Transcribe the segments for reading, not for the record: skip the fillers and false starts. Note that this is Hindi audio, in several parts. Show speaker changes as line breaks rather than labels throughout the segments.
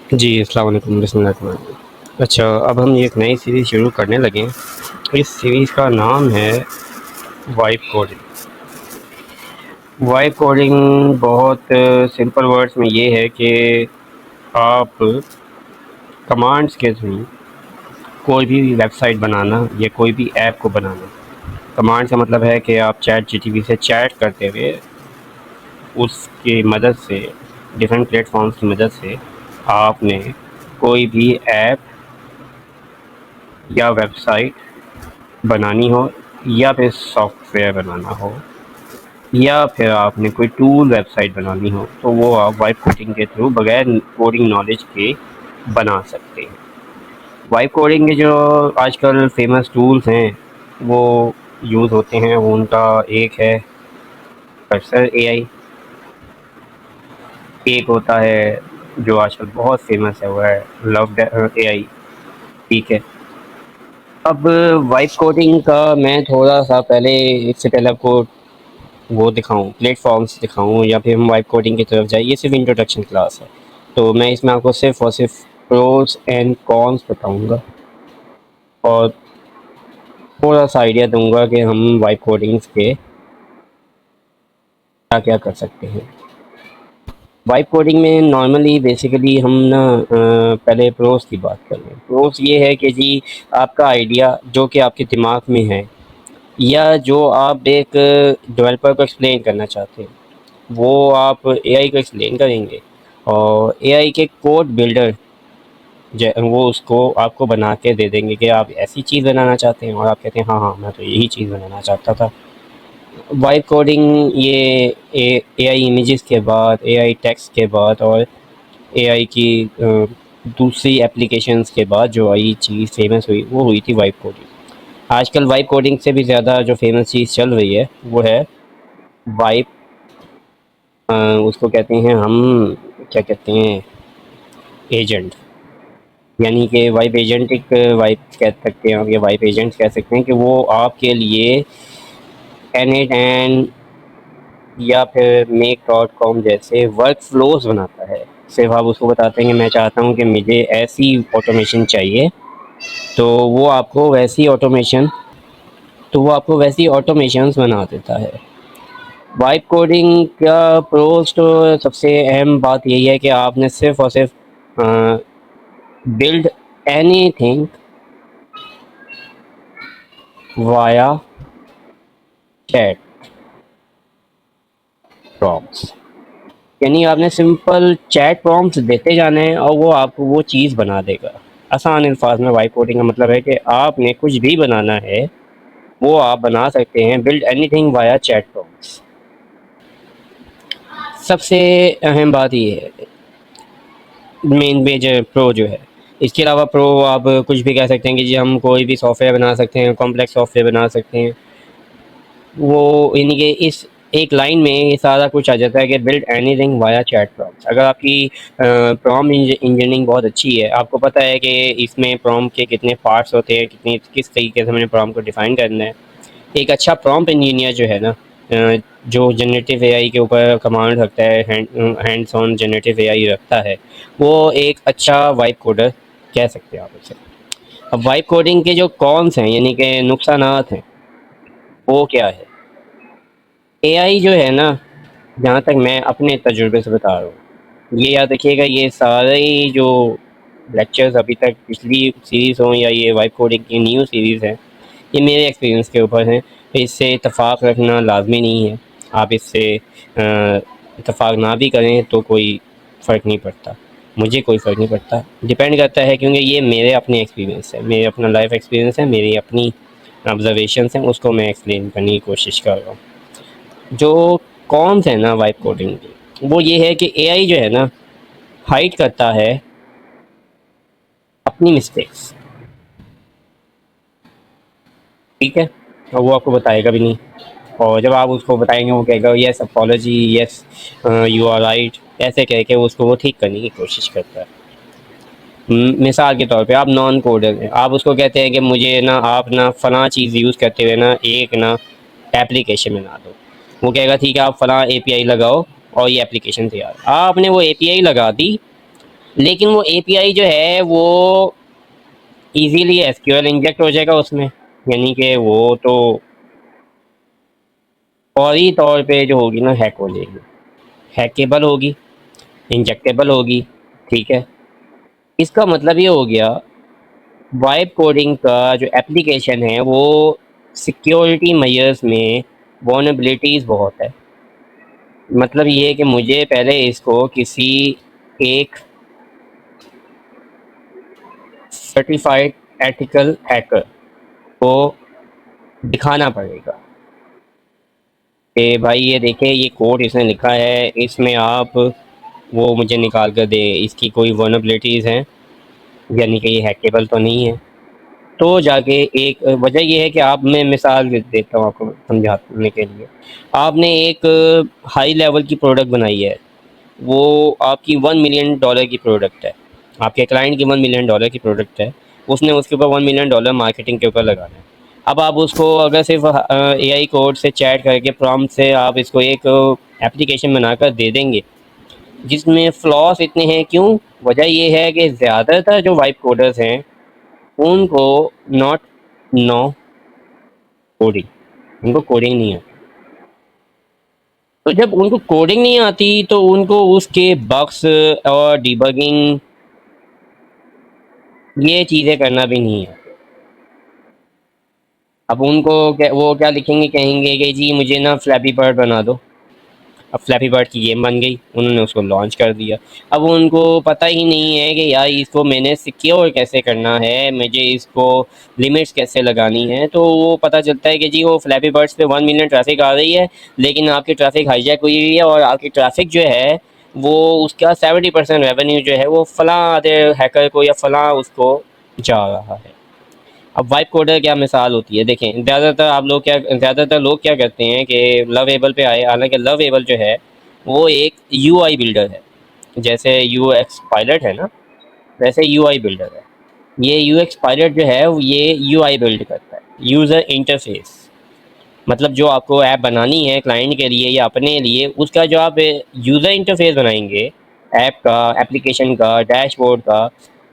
जी, अस्सलाम वालेकुम, बिस्मिल्लाह। अच्छा, अब हम एक नई सीरीज़ शुरू करने लगे हैं। इस सीरीज़ का नाम है वाइब कोडिंग। वाइब कोडिंग बहुत सिंपल वर्ड्स में ये है कि आप कमांड्स के थ्रू कोई भी वेबसाइट बनाना या कोई भी ऐप को बनाना। कमांड का मतलब है कि आप चैट जीटीपी से चैट करते हुए उसकी मदद से, डिफरेंट प्लेटफॉर्म्स की मदद से आपने कोई भी ऐप या वेबसाइट बनानी हो, या फिर सॉफ्टवेयर बनाना हो, या फिर आपने कोई टूल वेबसाइट बनानी हो, तो वो आप वाइब कोडिंग के थ्रू बगैर कोडिंग नॉलेज के बना सकते हैं। वाइब कोडिंग के जो आजकल फेमस टूल्स हैं वो यूज़ होते हैं, वो उनका एक है कर्सर एआई, एक होता है जो आजकल बहुत फेमस है वो है लव एआई। ठीक है, अब वाइब कोडिंग का मैं थोड़ा सा पहले, इससे पहले आपको वो दिखाऊँ, प्लेटफॉर्म्स दिखाऊँ, या फिर हम वाइब कोडिंग की तरफ जाए, ये सिर्फ इंट्रोडक्शन क्लास है। तो मैं इसमें आपको सिर्फ और सिर्फ प्रोज एंड कॉन्स बताऊंगा और थोड़ा सा आइडिया दूंगा कि हम वाइब कोडिंग्स के क्या क्या कर सकते हैं। वाइब कोडिंग में नॉर्मली बेसिकली हम ना पहले प्रोज की बात कर लें। प्रोज ये है कि जी आपका आइडिया जो कि आपके दिमाग में है, या जो आप एक डेवलपर को एक्सप्लेन करना चाहते हैं, वो आप एआई को एक्सप्लेन करेंगे और एआई के कोड बिल्डर वो उसको आपको बना के दे देंगे कि आप ऐसी चीज़ बनाना चाहते हैं, और आप कहते हैं हाँ हाँ मैं तो यही चीज़ बनाना चाहता था। वाइब कोडिंग ये एआई इमेजेस के बाद, एआई टेक्स्ट के बाद और एआई की दूसरी एप्लीकेशंस के बाद जो आई चीज़ फेमस हुई वो हुई थी वाइब कोडिंग। आजकल वाइब कोडिंग से भी ज़्यादा जो फेमस चीज़ चल रही है वो है वाइब, उसको कहते हैं हम, क्या कहते हैं, एजेंट। यानी कि वाइब एजेंट एक वाइब कह सकते हैं, या वाइब एजेंट कह सकते हैं कि वो आपके लिए एन एंड या फिर मेक डॉट कॉम जैसे वर्क फ्लोज बनाता है। सिर्फ आप उसको बताते हैं कि मैं चाहता हूँ कि मुझे ऐसी ऑटोमेशन चाहिए, तो वो आपको वैसी ऑटोमेशन तो वो आपको वैसी ऑटोमेशंस बना देता है। वाइब कोडिंग का प्रोज तो सबसे अहम बात यही है कि आपने सिर्फ और सिर्फ build anything via chat prompts. यानी आपने सिंपल चैट प्रॉम्प्ट्स देते जाने हैं और वो आपको वो चीज़ बना देगा। आसान अल्फाज में वाइब कोडिंग का मतलब है कि आपने कुछ भी बनाना है वो आप बना सकते हैं, build anything via chat prompts. सबसे अहम बात ये है, मेन मेजर प्रो जो है। इसके अलावा प्रो आप कुछ भी कह सकते हैं कि जी हम कोई भी सॉफ्टवेयर बना सकते हैं, कॉम्प्लेक्स सॉफ्टवेयर बना सकते हैं। वो यानी कि इस एक लाइन में ये सारा कुछ आ जाता है कि build anything via chat prompts. अगर आपकी प्रॉम्प्ट इंजीनियरिंग बहुत अच्छी है, आपको पता है कि इसमें प्रॉम्प्ट के कितने पार्ट्स होते हैं, कितनी किस तरीके से हमने प्रॉम्प्ट को डिफाइन करना है। एक अच्छा प्रॉम्प्ट इंजीनियर जो है ना, जो जनरेटिव एआई के ऊपर कमांड रखता है, हैंड्स ऑन जनरेटिव एआई रखता है, वो एक अच्छा वाइब कोडर कह सकते हैं आप उसे। अब वाइब कोडिंग के जो कॉन्स हैं यानी कि नुकसानात हैं, वो क्या है। एआई जो है ना, जहाँ तक मैं अपने तजुर्बे से बता रहा हूँ, ये याद रखिएगा, ये सारे ही जो लेक्चर्स अभी तक पिछली सीरीज़ हों या ये वाइब कोडिंग की न्यू सीरीज़ है, ये मेरे एक्सपीरियंस के ऊपर हैं। इससे इत्तेफाक रखना लाजमी नहीं है। आप इससे इत्तेफाक ना भी करें तो कोई फ़र्क नहीं पड़ता, मुझे कोई फ़र्क नहीं पड़ता। डिपेंड करता है, क्योंकि ये मेरे अपने एक्सपीरियंस है, मेरे अपना लाइफ एक्सपीरियंस है, मेरी अपनी ऑब्जर्वेशंस हैं, उसको मैं एक्सप्लेन करने की कोशिश कर रहा हूँ। जो कॉन्स है ना वाइब कोडिंग की, वो ये है कि एआई जो है ना, हाइड करता है अपनी मिस्टेक्स। ठीक है, और वो आपको बताएगा भी नहीं, और जब आप उसको बताएंगे वो कहेगा yes apology, yes you are right, ऐसे कह के उसको वो ठीक करने की कोशिश करता है। मिसाल के तौर पे आप नॉन कोडर हैं, आप उसको कहते हैं कि मुझे ना आप ना फ़लाँ चीज़ यूज़ करते हुए ना एक ना एप्लीकेशन बना दो। वो कहेगा ठीक है, आप फ़लाँ एपीआई लगाओ और ये एप्लीकेशन तैयार। आपने वो एपीआई लगा दी, लेकिन वो एपीआई जो है वो इजीली एसक्यूएल इंजेक्ट हो जाएगा उसमें, यानी कि वो तो फौरी तौर पे जो होगी ना हैक हो जाएगी, हैकेबल होगी, इंजेक्टेबल होगी। ठीक है, इसका मतलब ये हो गया वाइब कोडिंग का जो एप्लीकेशन है वो सिक्योरिटी मेजर्स में वल्नरेबिलिटीज़ बहुत है। मतलब ये है कि मुझे पहले इसको किसी एक सर्टिफाइड एथिकल हैकर को दिखाना पड़ेगा कि भाई ये देखें, ये कोड इसने लिखा है, इसमें आप वो मुझे निकाल कर दे इसकी कोई वल्नरेबिलिटीज़ हैं, यानी कि ये हैकेबल तो नहीं है। तो जाके एक वजह ये है कि आप, मैं मिसाल देता हूँ आपको समझाने के लिए। आपने एक हाई लेवल की प्रोडक्ट बनाई है, वो आपकी $1 मिलियन की प्रोडक्ट है, आपके क्लाइंट की $1 मिलियन की प्रोडक्ट है, उसने उसके ऊपर $1 मिलियन मार्केटिंग के ऊपर लगाना है। अब आप उसको अगर सिर्फ एआई कोड से चैट करके प्रॉम्प्ट से आप इसको एक एप्लीकेशन बनाकर दे देंगे जिसमें फ्लॉस इतने हैं, क्यों? वजह ये है कि ज़्यादातर जो वाइब कोडर्स हैं उनको नॉट नो कोडिंग, उनको कोडिंग नहीं आती। तो जब उनको कोडिंग नहीं आती तो उनको उसके बग्स और डिबगिंग ये चीज़ें करना भी नहीं है। अब उनको क्या, वो क्या लिखेंगे, कहेंगे कि जी मुझे ना फ्लैपी बर्ड बना दो। अब फ्लैपी बर्ड की गेम बन गई, उन्होंने उसको लॉन्च कर दिया। अब उनको पता ही नहीं है कि यार इसको मैंने सिक्योर कैसे करना है, मुझे इसको लिमिट्स कैसे लगानी है। तो वो पता चलता है कि जी वो फ्लैपी बर्ड्स पे 1 मिलियन ट्रैफिक आ रही है, लेकिन आपकी ट्रैफिक हाईजैक हुई हुई है और आपकी ट्रैफिक जो है वो उसका 70% रेवेन्यू जो है वो फलां अदर हैकर को या फलां उसको जा रहा है। अब वाइब कोडर क्या मिसाल होती है, देखें ज़्यादातर लोग क्या करते हैं कि लवेबल पे आए, हालांकि लवेबल जो है वो एक यूआई बिल्डर है। जैसे यूएक्स पायलट है ना, वैसे यूआई बिल्डर है। ये यूएक्स पायलट जो है ये यूआई बिल्ड करता है, यूज़र इंटरफेस। मतलब जो आपको ऐप बनानी है क्लाइंट के लिए या अपने लिए, उसका जो आप यूज़र इंटरफेस बनाएंगे ऐप का, एप्लीकेशन का, डैशबोर्ड का,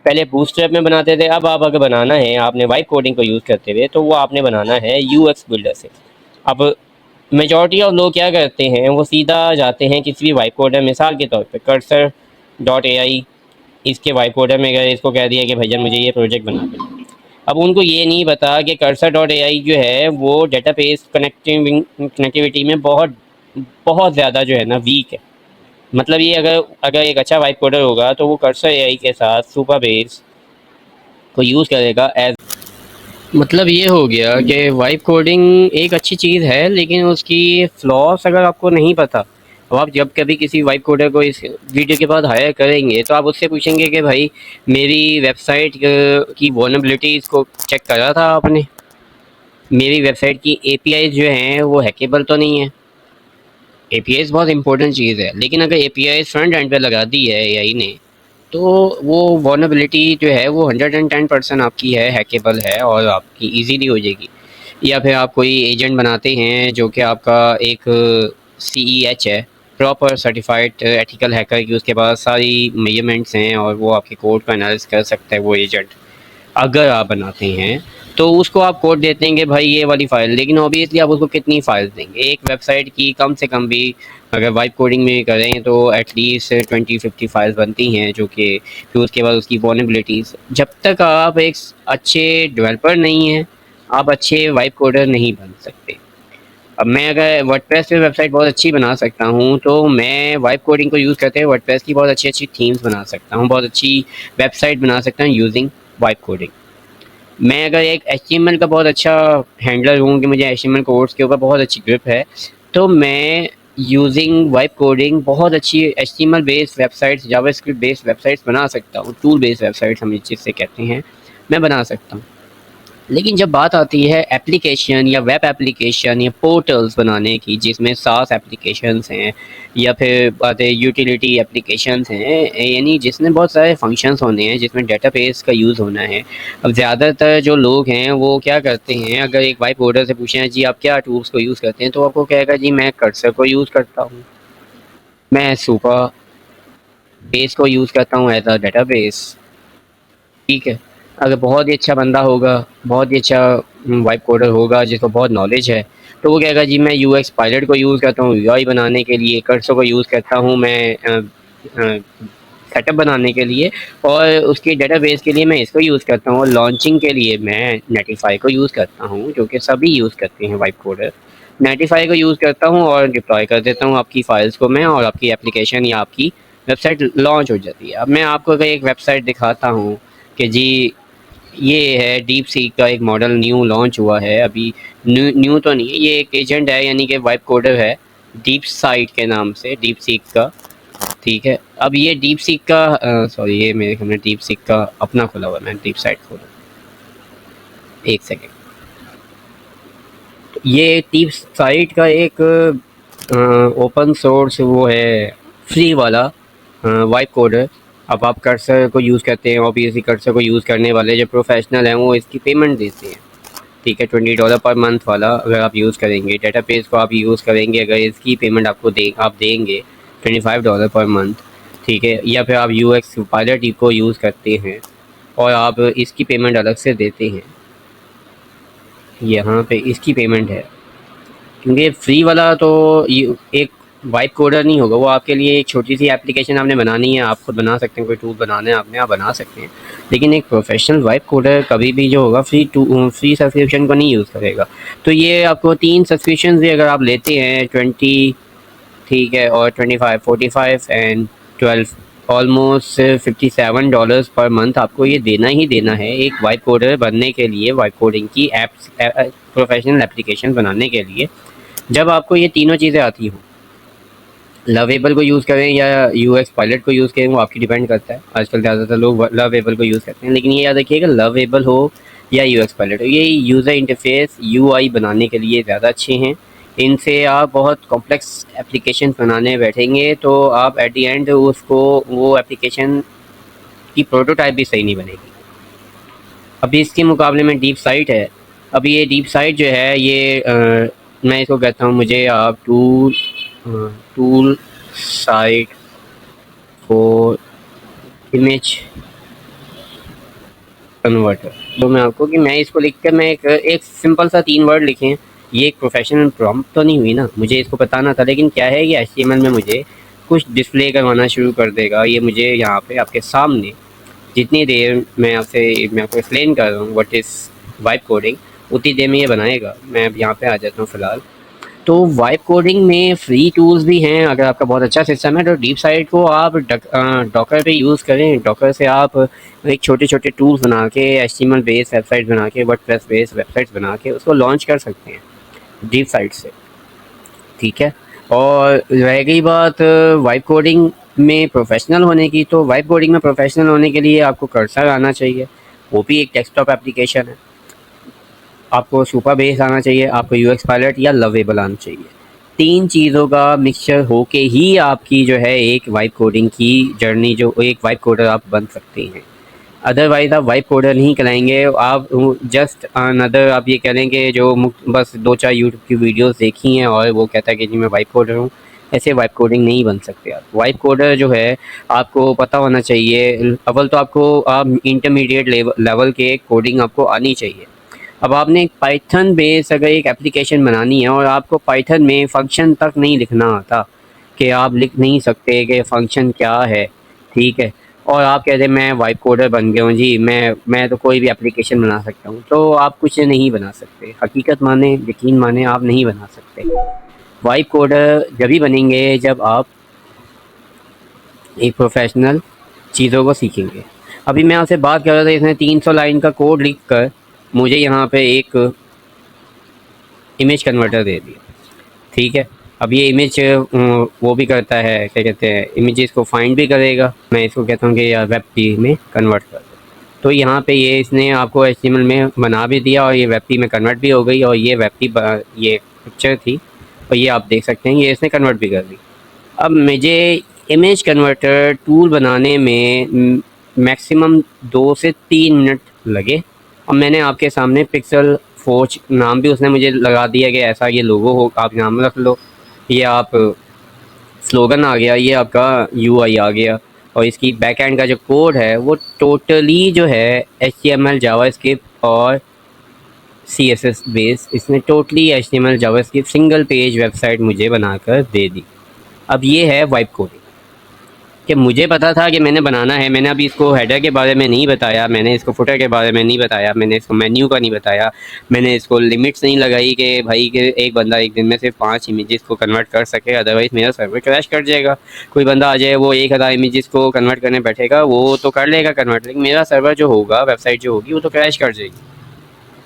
पहले बूटस्ट्रैप में बनाते थे, अब आप अगर बनाना है आपने वाइब कोडिंग को यूज़ करते हुए तो वो आपने बनाना है यूएक्स बिल्डर से। अब मेजॉरिटी ऑफ लोग क्या करते हैं, वो सीधा जाते हैं किसी भी वाइब कोडर, मिसाल के तौर पे कर्सर डॉट ए आई, इसके वाइब कोडर में गए, इसको कह दिया कि भैया मुझे ये प्रोजेक्ट बना दे। अब उनको ये नहीं पता कि कर्सर डॉट ए आई जो है वो डेटाबेस कनेक्टिविटी में बहुत बहुत ज़्यादा जो है ना वीक है। मतलब ये अगर अगर एक अच्छा वाइब कोडर होगा तो वो कर्सर ए आई के साथ सुपर बेस को यूज़ करेगा एज। मतलब ये हो गया कि वाइब कोडिंग एक अच्छी चीज़ है, लेकिन उसकी फ्लॉस अगर आपको नहीं पता, अब आप जब कभी किसी वाइब कोडर को इस वीडियो के बाद हायर करेंगे तो आप उससे पूछेंगे कि भाई मेरी वेबसाइट की वल्नरेबिलिटीज़ को चेक करा था आपने, मेरी वेबसाइट की एपीआई जो हैं वो हैकेबल तो नहीं है। एपीआई बहुत इंपॉर्टेंट चीज़ है, लेकिन अगर एपीआई फ्रंट एंड पे लगा दी है एआई ने तो वो वल्नरेबिलिटी जो है वो 110% आपकी है, हैकेबल है और आपकी इजीली हो जाएगी। या फिर आप कोई एजेंट बनाते हैं जो कि आपका एक CEH है, प्रॉपर सर्टिफाइड एथिकल हैकर की, उसके पास सारी मेजरमेंट्स हैं और वो आपके कोड को एनालिसिस कर सकता है वो एजेंट। अगर आप बनाते हैं तो उसको आप कोड देते हैं कि भाई ये वाली फ़ाइल, लेकिन ऑब्वियसली आप उसको कितनी फ़ाइल्स देंगे? एक वेबसाइट की कम से कम भी अगर वाइब कोडिंग में करें तो एटलीस्ट 20-50 फाइल्स बनती हैं, जो कि फिर उसके बाद उसकी वल्नरेबिलिटीज़। जब तक आप एक अच्छे डेवलपर नहीं हैं, आप अच्छे वाइब कोडर नहीं बन सकते। अब मैं अगर वर्डप्रेस पे वेबसाइट बहुत अच्छी बना सकता हूँ तो मैं वाइब कोडिंग को यूज़ करते हुए वर्डप्रेस की बहुत अच्छी-अच्छी थीम्स बना सकता हूँ, बहुत अच्छी वेबसाइट बना सकता हूँ यूजिंग वाइब कोडिंग। मैं अगर एक एचटीएमएल का बहुत अच्छा हैंडलर हूँ कि मुझे एचटीएमएल कोड्स के ऊपर बहुत अच्छी ग्रिप है, तो मैं यूजिंग वाइब कोडिंग बहुत अच्छी HTML based websites, JavaScript based websites बना सकता हूँ, टूल बेस्ड वेबसाइट्स हम जिससे कहते हैं, मैं बना सकता हूँ। लेकिन जब बात आती है एप्लीकेशन या वेब एप्लीकेशन या पोर्टल्स बनाने की, जिसमें सास एप्लीकेशंस हैं या फिर बातें यूटिलिटी एप्लीकेशंस हैं, यानी जिसमें बहुत सारे फंक्शंस होने हैं, जिसमें डेटाबेस का यूज़ होना है। अब ज़्यादातर जो लोग हैं वो क्या करते हैं, अगर एक वाइब कोडर से पूछें जी आप क्या टूल्स को यूज़ करते हैं, तो आपको कहेगा जी मैं कर्सर को यूज़ करता हूँ, मैं सुपर बेस को यूज़ करता हूँ एज अ डेटाबेस। ठीक है, अगर बहुत ही अच्छा बंदा होगा, बहुत ही अच्छा वाइब कोडर होगा जिसको बहुत नॉलेज है, तो वो कहेगा जी मैं यूएक्स पायलट को यूज़ करता हूँ यूआई बनाने के लिए, कर्सर को यूज़ करता हूँ मैं सेटअप बनाने के लिए, और उसके डेटाबेस के लिए मैं इसको यूज़ करता हूँ, और लॉन्चिंग के लिए मैं नेटिफाई को यूज़ करता हूँ, जो कि सभी यूज़ करते हैं वाइब कोडर। नेटिफाई को यूज़ करता हूँ और डिप्लॉय कर देता हूँ आपकी फ़ाइल्स को मैं, और आपकी एप्लीकेशन या आपकी वेबसाइट लॉन्च हो जाती है। अब मैं आपको अगर एक वेबसाइट दिखाता हूँ कि जी ये है डीप सीक का एक मॉडल न्यू लॉन्च हुआ है अभी, न्यू न्यू तो नहीं है, ये एक एजेंट है यानी कि वाइब कोडर है, डीप साइट के नाम से, डीप सीक का। ठीक है, अब ये डीप सीक का सॉरी, ये मेरे हमने डीप सीक का अपना खोला हुआ है, मैं डीप साइट खोला, एक सेकेंड। ये डीप साइट का एक ओपन सोर्स वो है, फ्री वाला वाइब कोडर। अब आप कर्सर को यूज़ करते हैं, ऑब्वियसली कर्सर को यूज़ करने वाले जो प्रोफेशनल हैं वो इसकी पेमेंट देते हैं। ठीक है, $20 पर मंथ वाला अगर आप यूज़ करेंगे, डेटाबेस को आप यूज़ करेंगे, अगर इसकी पेमेंट आप देंगे $25 पर मंथ। ठीक है, या फिर आप यूएक्स पायलट को यूज़ करते हैं और आप इसकी पेमेंट अलग से देते हैं, यहाँ पे इसकी पेमेंट है, क्योंकि फ्री वाला तो ये एक वाइब कोडर नहीं होगा, वो आपके लिए एक छोटी सी एप्लीकेशन आपने बनानी है, आप खुद बना सकते हैं, कोई टूल बनाना है आपने, आप बना सकते हैं। लेकिन एक प्रोफेशनल वाइब कोडर कभी भी जो होगा फ्री सब्सक्रिप्शन को नहीं यूज़ करेगा। तो ये आपको 3 सब्सक्रिप्शन भी अगर आप लेते हैं, 20, ठीक है, और 25, 45 एंड 12, ऑलमोस्ट $57 पर मंथ आपको ये देना ही देना है एक वाइब कोडर बनने के लिए, वाइब कोडिंग की एप्स प्रोफेशनल एप्लीकेशन बनाने के लिए। जब आपको ये तीनों चीज़ें आती हों, लवेबल को यूज़ करें या यूएक्स पायलट को यूज़ करें, वो आपकी डिपेंड करता है। आजकल ज़्यादातर लोग लवेबल को यूज़ करते हैं, लेकिन ये याद रखिएगा लवेबल हो या यूएक्स पायलट हो, ये यूज़र इंटरफेस यूआई बनाने के लिए ज़्यादा अच्छे हैं। इनसे आप बहुत कॉम्प्लेक्स एप्लीकेशन बनाने बैठेंगे तो आप एट दी एंड उसको, वो एप्लीकेशन की प्रोटोटाइप भी सही नहीं बनेगी। अभी इसके मुकाबले में डीप साइट है। अभी ये डीप साइट जो है ये मैं इसको कहता हूँ, मुझे आप tool site for image converter, तो मैं आपको कि मैं इसको लिख कर मैं एक सिंपल सा 3 वर्ड लिखें, ये एक प्रोफेशनल प्रॉम्प्ट तो नहीं हुई ना, मुझे इसको बताना था, लेकिन क्या है, ये एचटीएमएल में मुझे कुछ डिस्प्ले करवाना शुरू कर देगा। ये मुझे यहाँ पे आपके सामने जितनी देर मैं आपको एक्सप्लेन कर रहा हूँ व्हाट इज़ वाइब कोडिंग, उतनी देर में ये बनाएगा। मैं अब यहाँ पे आ जाता हूँ फ़िलहाल। तो वाइब कोडिंग में फ्री टूल्स भी हैं, अगर आपका बहुत अच्छा सिस्टम है तो डीप साइट को आप डॉकर पे यूज़ करें। डॉकर से आप एक छोटे छोटे टूल्स बना के, एचटीएमएल बेस्ड वेबसाइट बना के, वर्डप्रेस बेस्ड वेबसाइट्स बना के उसको लॉन्च कर सकते हैं डीप साइट से। ठीक है, और रह गई बात वाइब कोडिंग में प्रोफेशनल होने की, तो वाइब कोडिंग में प्रोफेशनल होने के लिए आपको कर्सर आना चाहिए, वो भी एक डेस्कटॉप एप्लीकेशन है। आपको सुपर बेस आना चाहिए, आपको यूएक्स पायलट या लवेबल आना चाहिए। 3 चीज़ों का मिक्सचर होके ही आपकी जो है एक वाइब कोडिंग की जर्नी, जो एक वाइब कोडर आप बन सकते हैं। अदरवाइज़ आप वाइब कोडर नहीं कराएंगे, आप जस्ट अनदर, आप ये करेंगे जो बस 2-4 यूट्यूब की वीडियोस देखी हैं और वो कहता है कि जी मैं वाइब कोडर हूँ, ऐसे वाइब कोडिंग नहीं बन सकते आप। वाइब कोडर जो है आपको पता होना चाहिए, अव्वल तो आपको आप इंटरमीडिएट लेवल के कोडिंग आपको आनी चाहिए। अब आपने एक पाइथन बेस अगर एक एप्लीकेशन बनानी है और आपको पाइथन में फ़ंक्शन तक नहीं लिखना आता, कि आप लिख नहीं सकते कि फ़ंक्शन क्या है, ठीक है, और आप कहते हैं मैं वाइब कोडर बन गया हूँ जी, मैं तो कोई भी एप्लीकेशन बना सकता हूँ, तो आप कुछ नहीं बना सकते। हकीकत माने, यकीन माने, आप नहीं बना सकते। वाइब कोडर जब ही बनेंगे जब आप एक प्रोफेशनल चीज़ों को सीखेंगे। अभी मैं आपसे बात कर रहा था, इसने 300 लाइन का कोड लिख कर मुझे यहाँ पे एक इमेज कन्वर्टर दे दिया। ठीक है, अब ये इमेज वो भी करता है, क्या कहते हैं, इमेजेस को फाइंड भी करेगा। मैं इसको कहता हूँ कि यार वेब पी में कन्वर्ट कर दो, तो यहाँ पे ये इसने आपको एचटीएमएल में बना भी दिया और ये वेब पी में कन्वर्ट भी हो गई, और ये वेब पी ये पिक्चर थी और ये आप देख सकते हैं ये इसने कन्वर्ट भी कर दी। अब मुझे इमेज कन्वर्टर टूल बनाने में मैक्सिमम 2 से 3 मिनट लगे, और मैंने आपके सामने पिक्सल फोर्ज नाम भी उसने मुझे लगा दिया कि ऐसा ये लोगो हो, आप नाम रख लो, ये आप स्लोगन आ गया, ये आपका यूआई आ गया। और इसकी बैक एंड का जो कोड है वो टोटली जो है HTML जावास्क्रिप्ट और CSS बेस, इसने totally HTML JavaScript single page website मुझे बनाकर दे दी। अब ये है वाइब कोडिंग कि मुझे पता था कि मैंने बनाना है। मैंने अभी इसको हेडर के बारे में नहीं बताया, मैंने इसको फुटर के बारे में नहीं बताया, मैंने इसको मेन्यू का नहीं बताया, मैंने इसको लिमिट्स नहीं लगाई कि भाई कि एक बंदा एक दिन में सिर्फ 5 इमेजेस को कन्वर्ट कर सके, अदरवाइज़ मेरा सर्वर क्रैश कर जाएगा। कोई बंदा आ जाए वो 1000 इमेजेस को कन्वर्ट करने बैठेगा, वो तो कर लेगा कन्वर्ट, लेकिन मेरा सर्वर जो होगा, वेबसाइट जो होगी, वो तो क्रैश कर जाएगी।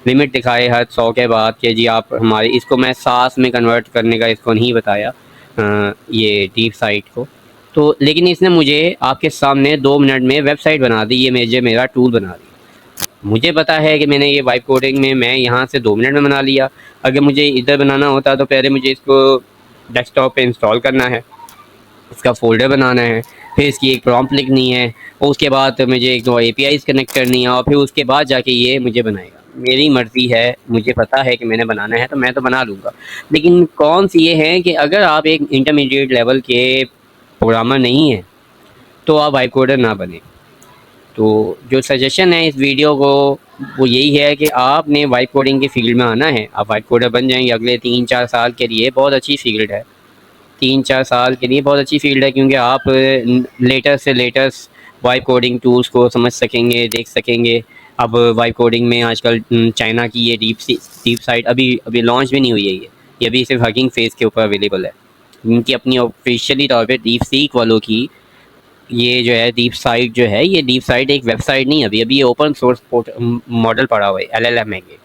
लिमिट दिखाए हर 100 के बाद कि जी आप हमारी, इसको मैं सास में कन्वर्ट करने का इसको नहीं बताया, ये डीप साइट को। तो लेकिन इसने मुझे आपके सामने 2 मिनट में वेबसाइट बना दी, ये मेरा टूल बना दिया। मुझे पता है कि मैंने ये वाइब कोडिंग में मैं यहाँ से 2 मिनट में बना लिया। अगर मुझे इधर बनाना होता तो पहले मुझे इसको डेस्कटॉप पे इंस्टॉल करना है, इसका फ़ोल्डर बनाना है, फिर इसकी एक प्रॉम्प्ट लिखनी है, और उसके बाद मुझे एक 2 APIs कनेक्ट करनी है, और फिर उसके बाद जाके ये मुझे बनाएगा। मेरी मर्ज़ी है, मुझे पता है कि मैंने बनाना है तो मैं तो बना लूँगा। लेकिन कॉन्स ये हैं कि अगर आप एक इंटरमीडिएट लेवल के प्रोग्रामर नहीं हैं, तो आप वाइब कोडर ना बनें। तो जो सजेशन है इस वीडियो को वो यही है कि आपने वाइब कोडिंग के फील्ड में आना है, आप वाइब कोडर बन जाएंगे अगले 3-4 साल के लिए। बहुत अच्छी फील्ड है, 3-4 साल के लिए बहुत अच्छी फील्ड है, क्योंकि आप लेटेस्ट से लेटेस्ट वाइब कोडिंग टूल्स को समझ सकेंगे, देख सकेंगे। अब वाइब कोडिंग में आजकल चाइना की ये डीप साइट अभी अभी लॉन्च भी नहीं हुई है, ये अभी सिर्फ हगिंग फेस के ऊपर अवेलेबल है। इनकी अपनी ऑफिशियली तौर पे डीप सीक वालों की ये जो है डीप साइट जो है, ये डीप साइट एक वेबसाइट नहीं, अभी अभी ये ओपन सोर्स मॉडल पड़ा हुआ है, LLM है ये।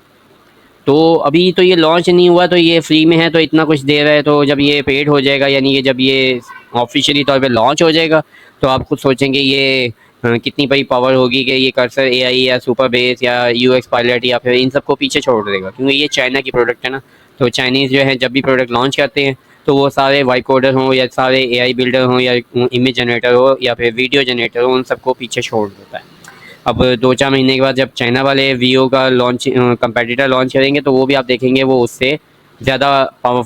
तो अभी तो ये लॉन्च नहीं हुआ, तो ये फ्री में है तो इतना कुछ दे रहा है, तो जब ये पेड हो जाएगा, यानी कि जब ये ऑफिशियली तौर पे लॉन्च हो जाएगा, तो आप खुद सोचेंगे ये कितनी बड़ी पावर होगी कि ये कर्सर AI या सुपर बेस या UX पायलट या फिर इन सबको पीछे छोड़ देगा, क्योंकि ये चाइना की प्रोडक्ट है ना। तो चाइनीज़ जो है जब भी प्रोडक्ट लॉन्च करते हैं तो वो सारे वाइब कोडर हों या सारे AI बिल्डर हों या इमेज जनरेटर हो या फिर वीडियो जनरेटर हो, उन सबको पीछे छोड़ देता है। अब 2-4 महीने के बाद जब चाइना वाले वीओ का लॉन्च कंपेटिटर लॉन्च करेंगे, तो वो भी आप देखेंगे वो उससे ज़्यादा पावरफुल